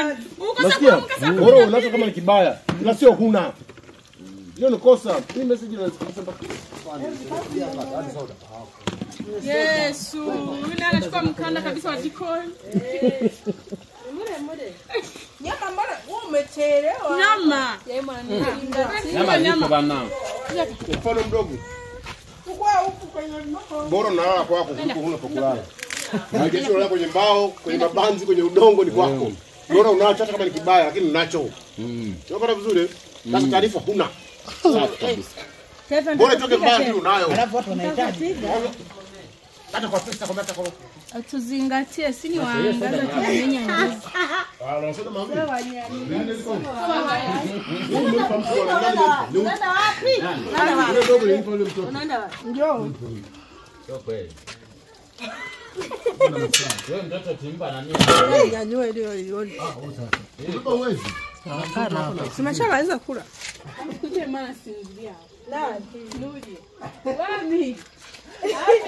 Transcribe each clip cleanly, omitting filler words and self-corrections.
gani? Nasikia. Bora unacho kama ni kibaya. Na sio huna. Hiyo ni kosa. Hii message inasikiliza mpaka. Yesu, yule anachukua mkanda kabisa wa jikoni. Mure. Nyama mbona wewe umechelewa? Nyama. Nyama bana. Mfano mdogo. Ukwa huku kwenye mbao. Bora unalala kwako kuliko huna pa kulala. Magesho unalala kwenye mbao, kwenye mabanzi, kwenye udongo ni kwako. Bora unacho hata kama ni kibaya lakini unacho. Unapata vizuri? Sasa taarifa huna. Safi kabisa. Bora toke mbali unayo. Alafu watu wanahitaji. Hata kwa pesa kwa mata kwa. Tuzingatie sini waangaza tumenya ndizi. Unasema mambo. Unaenda wapi? Unaenda wapi? Njoo. Sio kweli. Wewe mtoto timba na nini? Nyanyua ile ione. Ulipo uwezi. Simeshamaliza kula. Kuje mara sinzia. Nuje. Wapi?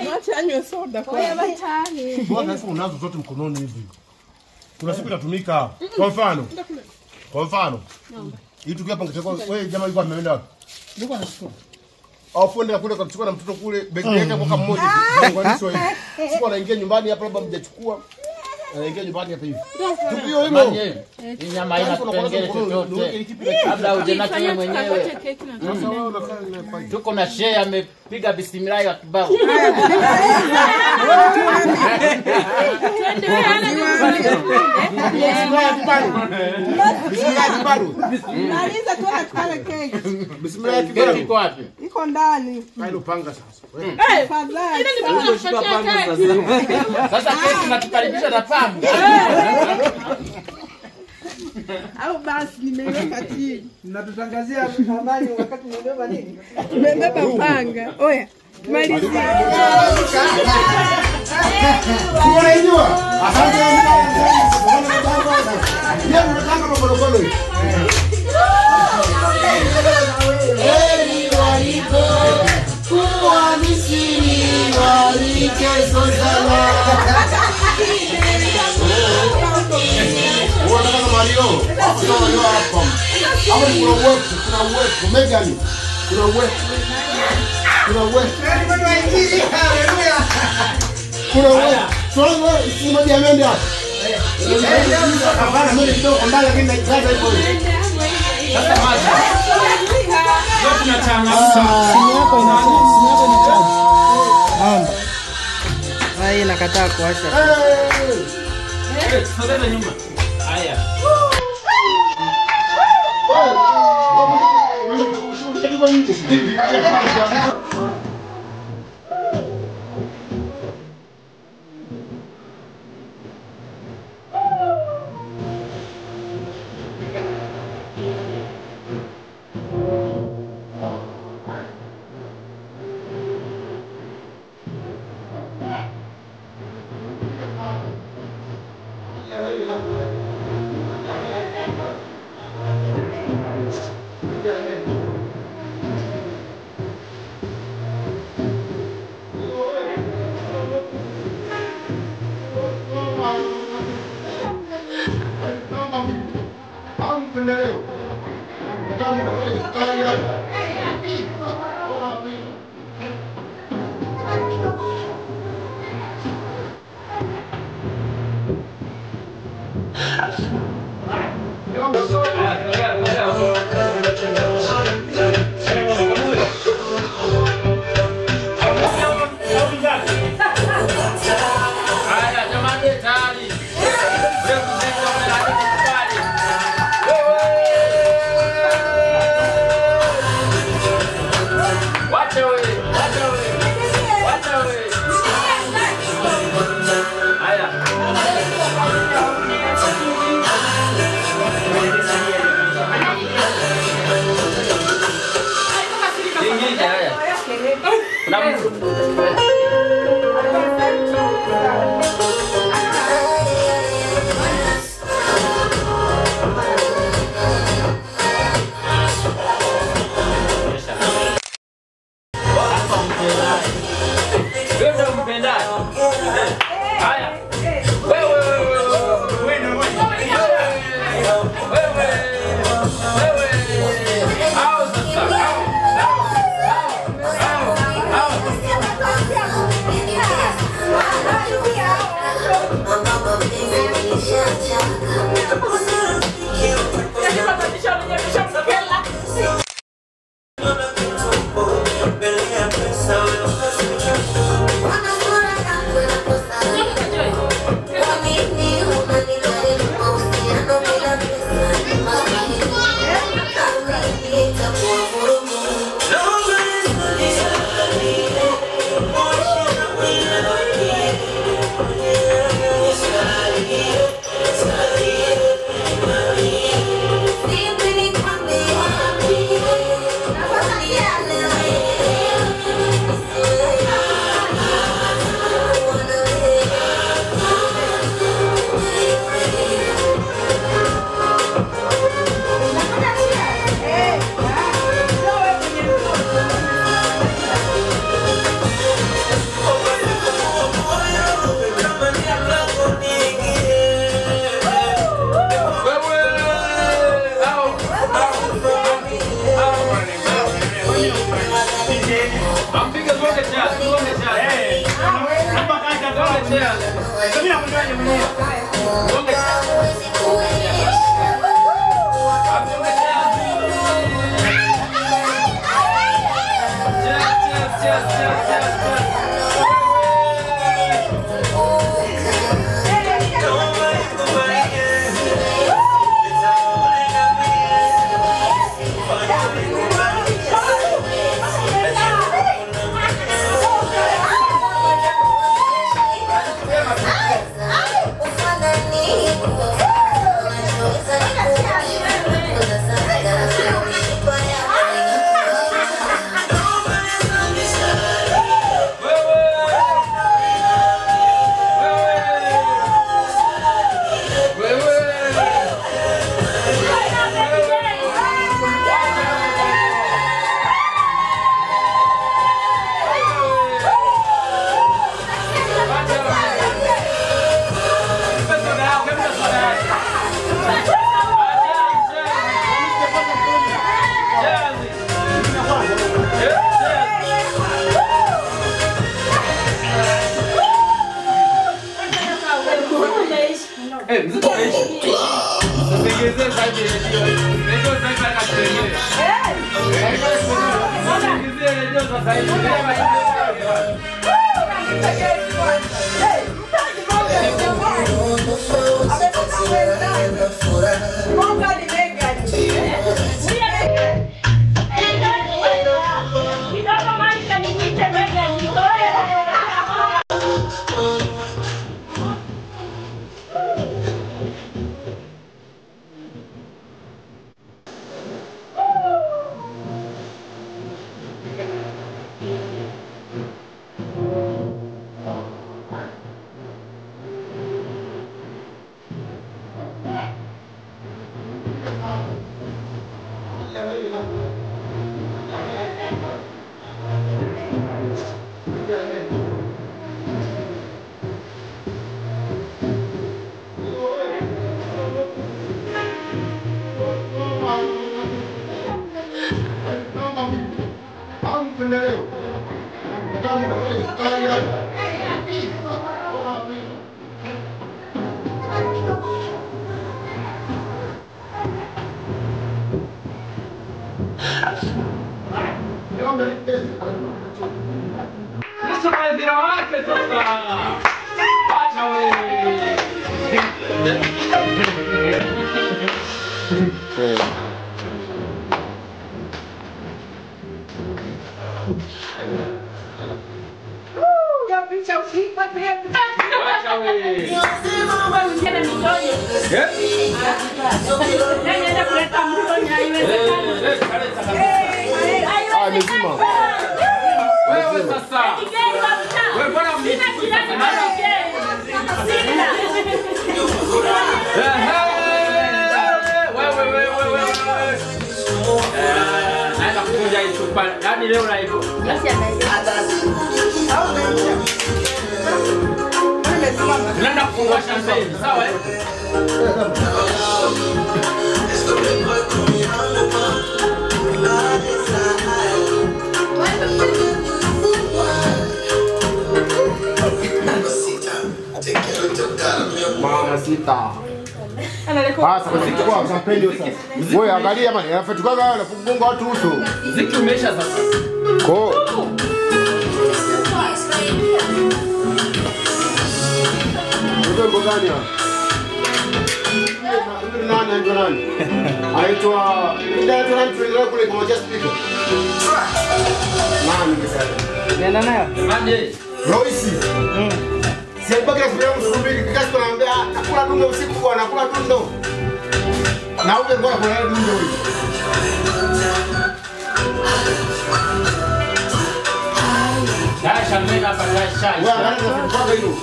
Mwacha anywe soda kwa. Wewe batani. Bwana sasa unazo zote mkononi hivi. Kuna siku itatumika. Kwa mfano. Hii tukio hapa ngechukua wewe jamaa yuko ameenda wapi? Yuko anachukua. Au fuende kule kuchukua na mtoto kule begi yake mwaka mmoja. Ngonisho hivi. Siku anaingia nyumbani hapa labda mjachukua. Anaingia nyumbani hapa hivi. Tukio hilo. Hii nyama haina kipengele chochote. Labda uje nacho wewe mwenyewe. Sasa wewe unakaa na Tuko na shehe amepiga bismillah wa kibao. Maliza tu akale keki. Bismillah kibaru. Iko wapi? Iko ndani. Hayo panga sasa. Fadhali. Sasa keki natukaribisha na pamba. Au basi nimeweka chini. Mnatutangazia habari wakati mmebeba nini? Nimebeba panga. Oya. Maliza. Unajua? Asante sana. Yeye mnataka mabologolo hivi. Eli walipo kuwa Misri walikeso sana. Unataka Mario? Sio hapa. Hapo ni kuna uwepo Megan. Kuna uwepo. Kuna uwepo. Sio si moja ya mende hapa. Hapana mimi kidogo ndani lakini naikaza hivyo. Sasa maji. Leo tunachanga. Simu yako inachaji. Hai inakataa kuwasha. Sasa nyuma. Haya. Basi kwa kampeni sasa. Wewe angalia mali, anafutukaga na kugonga watu uso. Muziki umeisha sasa. Ko. Ndio gani hapa? Nani? Aitwa ndio tunaendelea kule kwa just speaker. Nani sasa? Nenda nayo. Manje. Royce. Sibaki na sura msubiri kikasi anaambia nakula dundo usiku bwana, nakula dundo. Na uje bora kwa dundo hiyo. Dasha mena hapa dasha. Wewe angalia kwa hilo.